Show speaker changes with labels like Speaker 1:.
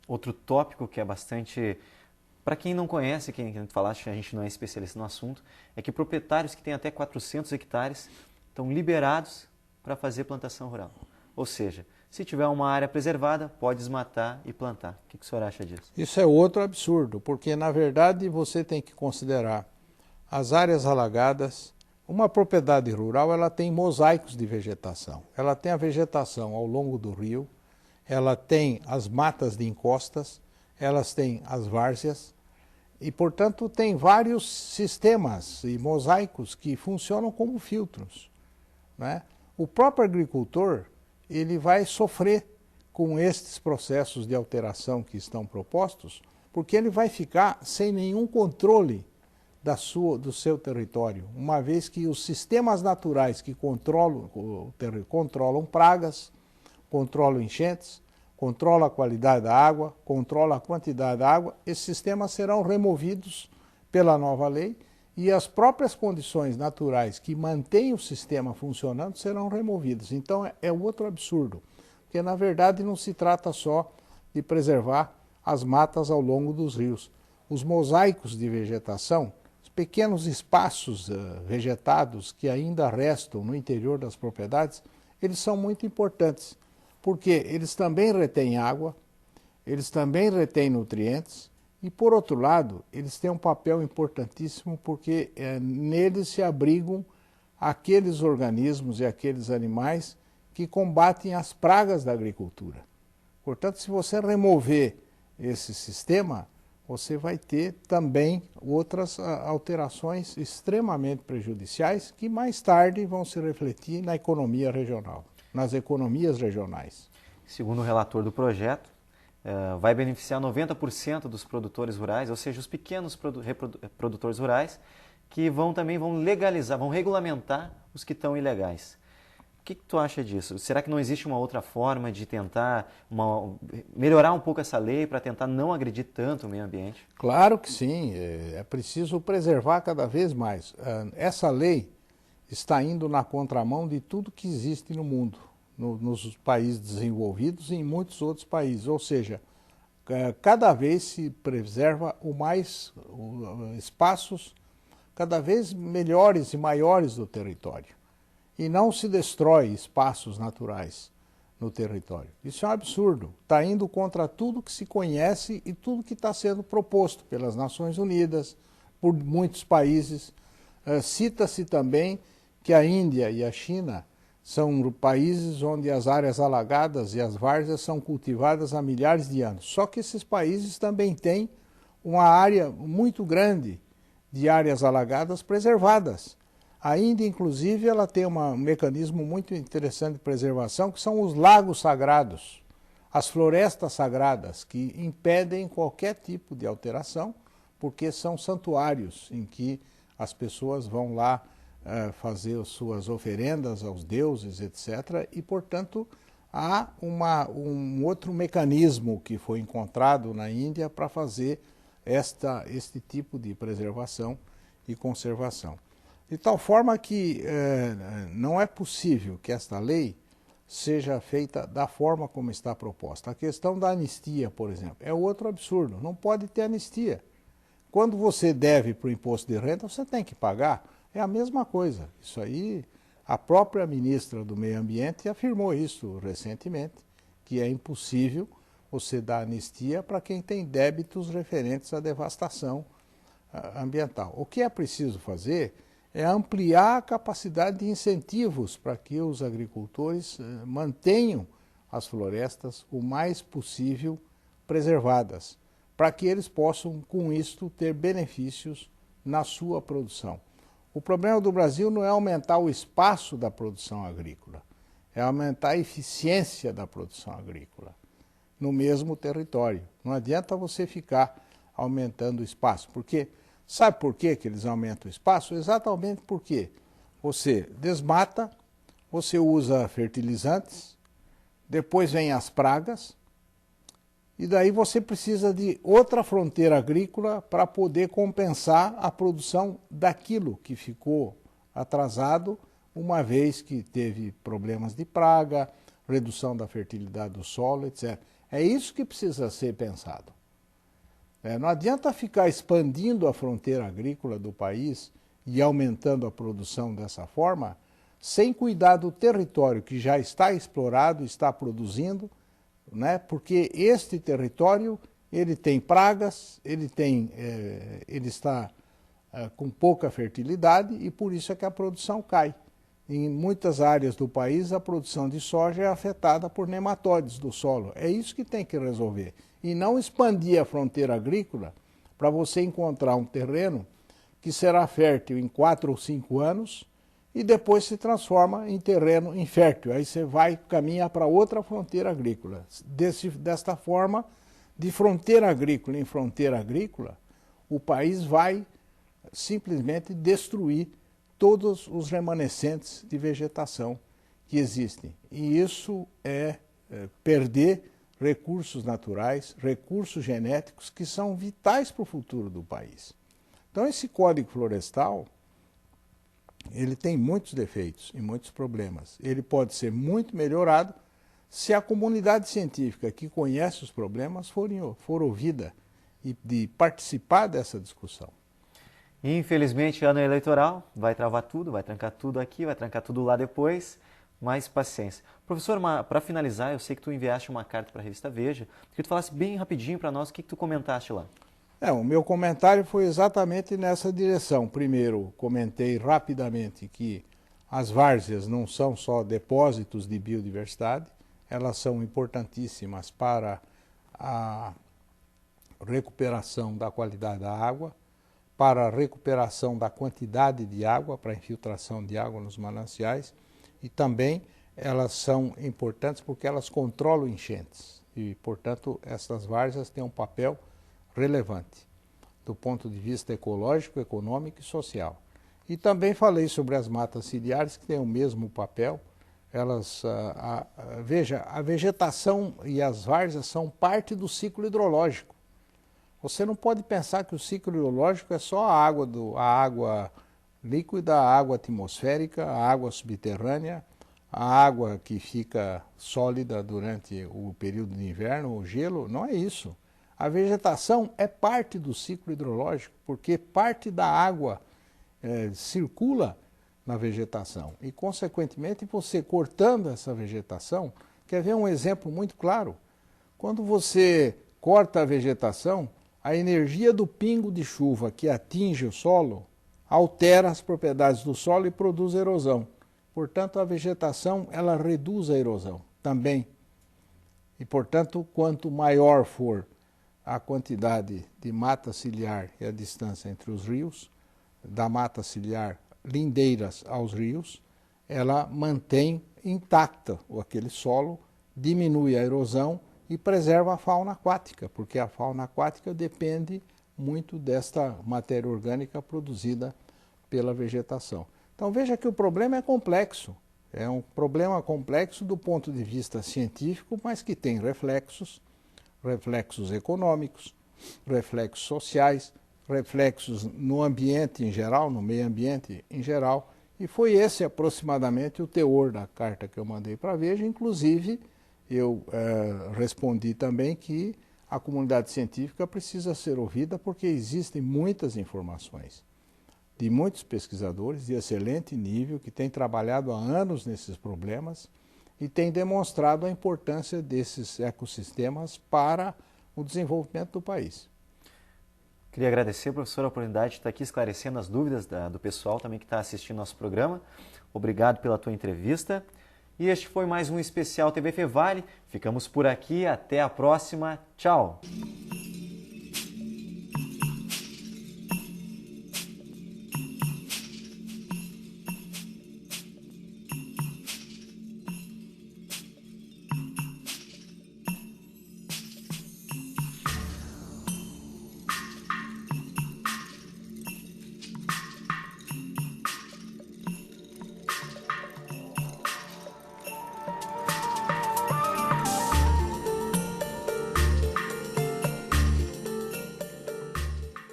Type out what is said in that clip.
Speaker 1: outro tópico que é bastante... Para quem não conhece, quem falaste, a gente não é especialista no assunto, é que proprietários que têm até 400 hectares estão liberados para fazer plantação rural. Ou seja, se tiver uma área preservada, pode desmatar e plantar. O que o senhor acha disso?
Speaker 2: Isso é outro absurdo, porque na verdade você tem que considerar as áreas alagadas. Uma propriedade rural, ela tem mosaicos de vegetação. Ela tem a vegetação ao longo do rio, ela tem as matas de encostas, elas têm as várzeas e, portanto, tem vários sistemas e mosaicos que funcionam como filtros, né? O próprio agricultor, ele vai sofrer com estes processos de alteração que estão propostos, porque ele vai ficar sem nenhum controle do seu território, uma vez que os sistemas naturais que controlam pragas, controlam enchentes, controlam a qualidade da água, controlam a quantidade da água, esses sistemas serão removidos pela nova lei e as próprias condições naturais que mantêm o sistema funcionando serão removidas. Então é outro absurdo, porque na verdade não se trata só de preservar as matas ao longo dos rios. Os mosaicos de vegetação, pequenos espaços vegetados que ainda restam no interior das propriedades, eles são muito importantes, porque eles também retêm água, eles também retêm nutrientes e, por outro lado, eles têm um papel importantíssimo porque neles se abrigam aqueles organismos e aqueles animais que combatem as pragas da agricultura. Portanto, se você remover esse sistema, você vai ter também outras alterações extremamente prejudiciais que mais tarde vão se refletir na economia regional, nas economias regionais.
Speaker 1: Segundo o relator do projeto, vai beneficiar 90% dos produtores rurais, ou seja, os pequenos produtores rurais, que também vão legalizar, vão regulamentar os que estão ilegais. O que tu acha disso? Será que não existe uma outra forma de tentar melhorar um pouco essa lei para tentar não agredir tanto o meio ambiente?
Speaker 2: Claro que sim, é preciso preservar cada vez mais. Essa lei está indo na contramão de tudo que existe no mundo, nos países desenvolvidos e em muitos outros países. Ou seja, cada vez se preserva espaços cada vez melhores e maiores do território. E não se destrói espaços naturais no território. Isso é um absurdo. Está indo contra tudo que se conhece e tudo que está sendo proposto pelas Nações Unidas, por muitos países. Cita-se também que a Índia e a China são países onde as áreas alagadas e as várzeas são cultivadas há milhares de anos. Só que esses países também têm uma área muito grande de áreas alagadas preservadas. A Índia, inclusive, ela tem um mecanismo muito interessante de preservação, que são os lagos sagrados, as florestas sagradas, que impedem qualquer tipo de alteração, porque são santuários em que as pessoas vão lá fazer as suas oferendas aos deuses, etc. E, portanto, há um outro mecanismo que foi encontrado na Índia para fazer este tipo de preservação e conservação. De tal forma que não é possível que esta lei seja feita da forma como está proposta. A questão da anistia, por exemplo, é outro absurdo. Não pode ter anistia. Quando você deve para o imposto de renda, você tem que pagar. É a mesma coisa. Isso aí, a própria ministra do Meio Ambiente afirmou isso recentemente, que é impossível você dar anistia para quem tem débitos referentes à devastação ambiental. O que é preciso fazer é ampliar a capacidade de incentivos para que os agricultores mantenham as florestas o mais possível preservadas, para que eles possam, com isto, ter benefícios na sua produção. O problema do Brasil não é aumentar o espaço da produção agrícola, é aumentar a eficiência da produção agrícola no mesmo território. Não adianta você ficar aumentando o espaço, porque sabe por que eles aumentam o espaço? Exatamente porque você desmata, você usa fertilizantes, depois vem as pragas, e daí você precisa de outra fronteira agrícola para poder compensar a produção daquilo que ficou atrasado, uma vez que teve problemas de praga, redução da fertilidade do solo, etc. É isso que precisa ser pensado. Não adianta ficar expandindo a fronteira agrícola do país e aumentando a produção dessa forma, sem cuidar do território que já está explorado, está produzindo, né? Porque este território ele tem pragas, ele está com pouca fertilidade e por isso é que a produção cai. Em muitas áreas do país a produção de soja é afetada por nematóides do solo. É isso que tem que resolver. E não expandir a fronteira agrícola para você encontrar um terreno que será fértil em 4 ou 5 anos e depois se transforma em terreno infértil. Aí você vai caminhar para outra fronteira agrícola. Desta forma, de fronteira agrícola em fronteira agrícola, o país vai simplesmente destruir todos os remanescentes de vegetação que existem. E isso é perder recursos naturais, recursos genéticos que são vitais para o futuro do país. Então esse Código Florestal, ele tem muitos defeitos e muitos problemas. Ele pode ser muito melhorado se a comunidade científica que conhece os problemas for ouvida e de participar dessa discussão.
Speaker 1: Infelizmente, ano eleitoral, vai travar tudo, vai trancar tudo aqui, vai trancar tudo lá depois. Mais paciência. Professor, para finalizar, eu sei que tu enviaste uma carta para a revista Veja, que tu falasse bem rapidinho para nós o que tu comentaste lá.
Speaker 2: O meu comentário foi exatamente nessa direção. Primeiro, comentei rapidamente que as várzeas não são só depósitos de biodiversidade, elas são importantíssimas para a recuperação da qualidade da água, para a recuperação da quantidade de água, para a infiltração de água nos mananciais, e também elas são importantes porque elas controlam enchentes e, portanto, essas várzeas têm um papel relevante do ponto de vista ecológico, econômico e social. E também falei sobre as matas ciliares que têm o mesmo papel. Veja, a vegetação e as várzeas são parte do ciclo hidrológico. Você não pode pensar que o ciclo hidrológico é só a água líquida, a água atmosférica, a água subterrânea, a água que fica sólida durante o período de inverno, o gelo. Não é isso. A vegetação é parte do ciclo hidrológico, porque parte da água circula na vegetação. E, consequentemente, você cortando essa vegetação, quer ver um exemplo muito claro? Quando você corta a vegetação, a energia do pingo de chuva que atinge o solo altera as propriedades do solo e produz erosão. Portanto, a vegetação ela reduz a erosão também. E, portanto, quanto maior for a quantidade de mata ciliar e a distância entre os rios, da mata ciliar lindeiras aos rios, ela mantém intacta aquele solo, diminui a erosão e preserva a fauna aquática, porque a fauna aquática depende muito desta matéria orgânica produzida pela vegetação. Então veja que o problema é complexo, é um problema complexo do ponto de vista científico, mas que tem reflexos econômicos, reflexos sociais, reflexos no ambiente em geral, no meio ambiente em geral, e foi esse aproximadamente o teor da carta que eu mandei para a Veja. Inclusive, eu respondi também que a comunidade científica precisa ser ouvida porque existem muitas informações de muitos pesquisadores de excelente nível que têm trabalhado há anos nesses problemas e têm demonstrado a importância desses ecossistemas para o desenvolvimento do país.
Speaker 1: Queria agradecer, professor, a oportunidade de estar aqui esclarecendo as dúvidas do pessoal também que está assistindo nosso programa. Obrigado pela tua entrevista. E este foi mais um especial TV Fevale. Ficamos por aqui. Até a próxima. Tchau!